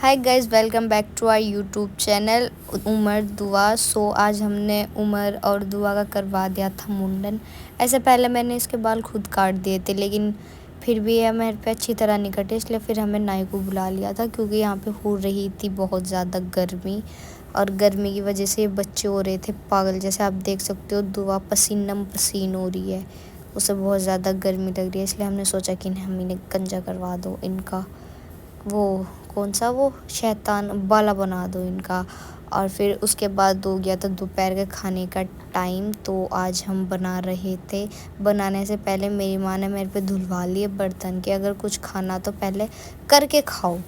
Hi guys, welcome back to our YouTube channel Umar Dua. आज हमने उमर और दुआ का करवा दिया था मुंडन। ऐसे पहले मैंने इसके बाल खुद काट दिए थे, लेकिन फिर भी ये मेरे पे अच्छी तरह नहीं कटे, इसलिए फिर हमें नाई को बुला लिया था, क्योंकि यहाँ पे हो रही थी बहुत ज़्यादा गर्मी। और गर्मी की वजह से ये बच्चे हो रहे थे पागल जैसे। आप देख सकते हो दुआ पसीनम पसीन हो रही है, उसे बहुत ज़्यादा गर्मी लग रही है, इसलिए हमने सोचा कि हम इन्हें गंजा करवा दो, इनका वो कौन सा वो शैतान बाला बना दो इनका। और फिर उसके बाद हो गया था दोपहर के खाने का टाइम। तो आज हम बना रहे थे। बनाने से पहले मेरी माँ ने मेरे पे धुलवा लिए बर्तन के, अगर कुछ खाना तो पहले करके खाओ,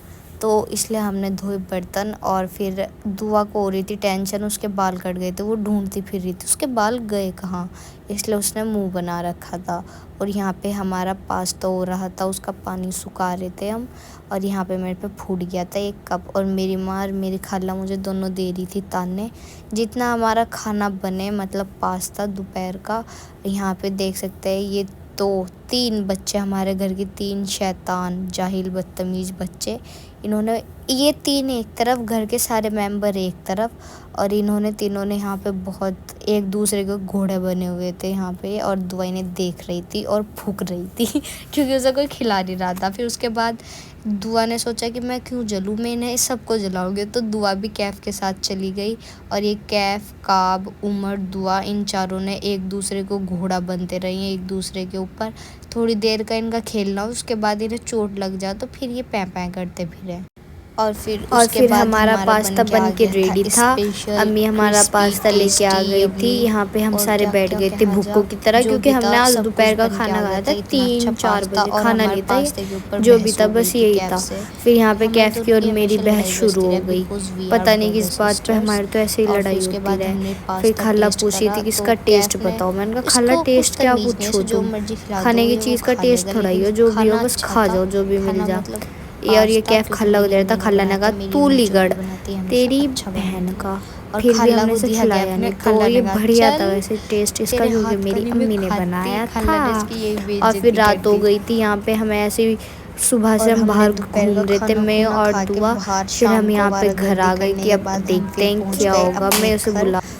तो इसलिए हमने धोए बर्तन। और फिर दुआ को हो रही थी टेंशन, उसके बाल कट गए थे, वो ढूंढती फिर रही थी उसके बाल गए कहाँ, इसलिए उसने मुंह बना रखा था। और यहाँ पे हमारा पास्ता हो रहा था, उसका पानी सुखा रहे थे हम। और यहाँ पे मेरे पे फूट गया था एक कप, और मेरी माँ और मेरी खाला मुझे दोनों दे रही थी ताने। जितना हमारा खाना बने, मतलब पास्ता दोपहर का, यहाँ पे देख सकते हैं ये तो 3 बच्चे, हमारे घर के 3 शैतान जाहिल बदतमीज़ बच्चे। इन्होंने ये 3 एक तरफ, घर के सारे मेंबर एक तरफ, और इन्होंने तीनों ने यहाँ पे बहुत एक दूसरे के घोड़े बने हुए थे यहाँ पे। और दुआ इन्हें देख रही थी और फूंक रही थी क्योंकि उसे कोई खिला नहीं रहा था। फिर उसके बाद दुआ ने सोचा कि मैं क्यों जलूँ, मैं इन्हें सबको जलाऊंगी। तो दुआ भी कैफ के साथ चली गई, और ये कैफ, काब, उमर, दुआ, इन चारों ने एक दूसरे को घोड़ा बनते रही हैं एक दूसरे के ऊपर। थोड़ी देर का इनका खेलना, उसके बाद इन्हें चोट लग जाए तो फिर ये पैं पैं करते फिरे। और फिर हमारा पास्ता बन के रेडी था। अम्मी हमारा पास्ता लेके आ गई थी। यहाँ पे हम सारे बैठ गए थे भुक्कों की तरह, क्योंकि हमने आज दोपहर का खाना खाया था 3-4 बजे। खाना नहीं था ये, जो भी था बस यही था। फिर यहाँ पे कैफ की और मेरी बहस शुरू हो गई, पता नहीं किस बात पे। हमारी तो ऐसे ही लड़ाई होती रहे। फिर खाला पूछ रही थी कि इसका टेस्ट बताओ। मैंने कहा खाला टेस्ट क्या पूछो, तुम खाने की चीज़ का टेस्ट थोड़ा ही हो, जो भी हो बस खा जाओ, जो भी मिल जाए। और ये कैफ खल्ला को दे रहा था। खल्ला ने कहा तू लिगड़ तेरी बहन का। फिर भी हमने इसे खिलाया नहीं। तो ये बढ़िया था वैसे टेस्ट इसका, क्योंकि मेरी अम्मी ने बनाया था। और फिर रात हो गई थी। यहाँ पे हमें ऐसे ही सुबह से हम बाहर घूम रहे थे, मैं और दुआ। फिर हम यहाँ पे घर आ गई कि अब देखते हैं क्या होगा।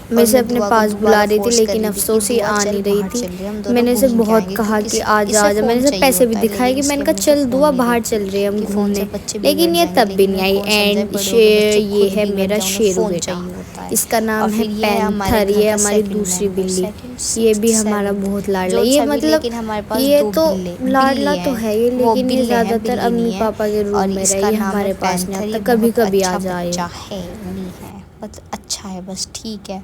मैं इसे अपने पास बुला रही थी, लेकिन अफसोस ही आ नहीं रही थी। मैंने इसे बहुत कहा कि आजा आजा, मैंने इसे पैसे भी दिखाए कि मैंने कहा चल दुआ बाहर चल रहे हैं हम घूमने, लेकिन ये तब भी नहीं आई। एंड ये है मेरा शेरू बेटा, इसका नाम है पैंथर। ये हमारी दूसरी बिल्ली, ये भी हमारा बहुत लाडला। ये मतलब ये तो लाडला तो है ये, लेकिन ये ज़्यादातर अम्मी पापा के रूम में रहे, ये हमारे पास नहीं आता, कभी कभी आ जाए। अच्छा है बस, ठीक है।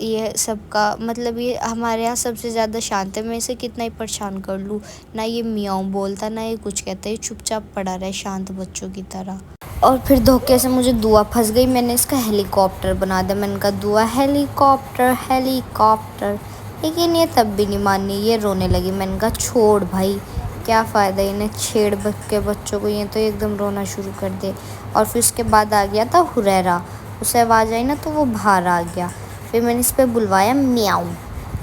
ये सबका मतलब ये हमारे यहाँ सबसे ज़्यादा शांत है। मैं इसे कितना ही परेशान कर लूँ, ना ये मियाऊं बोलता ना ये कुछ कहता, ये चुपचाप पड़ा रहे शांत बच्चों की तरह। और फिर धोखे से मुझे दुआ फंस गई, मैंने इसका हेलीकॉप्टर बना दिया। मैंने कहा दुआ हेलीकॉप्टर हेलीकॉप्टर, लेकिन ये तब भी नहीं मानी, ये रोने लगी। मैंने कहा छोड़ भाई, क्या फ़ायदा इन्हें छेड़ के बच्चों को, ये तो एकदम रोना शुरू कर दे। और फिर उसके बाद आ गया था हुरैरा, उसे आवाज़ आई ना तो वो बाहर आ गया। फिर मैंने इस पर बुलवाया म्याऊं।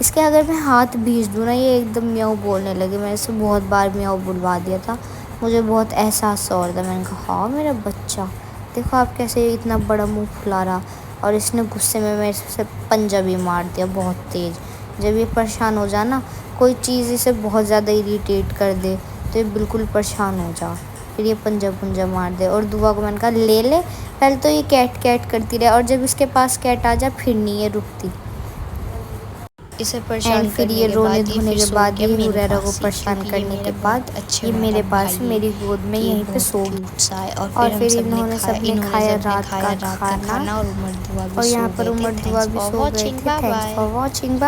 इसके अगर मैं हाथ भींच दूँ ना, ये एकदम म्याऊं बोलने लगे। मैंने इसे बहुत बार म्याऊं बुलवा दिया था, मुझे बहुत एहसास हो रहा था। मैंने कहा हाँ मेरा बच्चा, देखो आप कैसे इतना बड़ा मुंह फुला रहा। और इसने गुस्से में मेरे से पंजा भी मार दिया बहुत तेज़। जब ये परेशान हो जाए ना, कोई चीज़ इसे बहुत ज़्यादा इरीटेट कर दे तो ये बिल्कुल परेशान हो जा, फिर ये पंजा मार दे। और दुआ को मैंने कहा ले पहले तो ये कैट कैट करती रहे, और जब इसके पास कैट आ जाए फिर नहीं ये रुकती। इसे परेशान फिर ये रोने धोने के बाद, ये हुरैरा को परेशान करने के बाद ये मेरे पास मेरी गोद में यहीं पे सो गई। और फिर इन्होंने सबने खाया रात का खाना, और यहाँ पर उमर दुआ भी सो गए थे। Thanks for watching.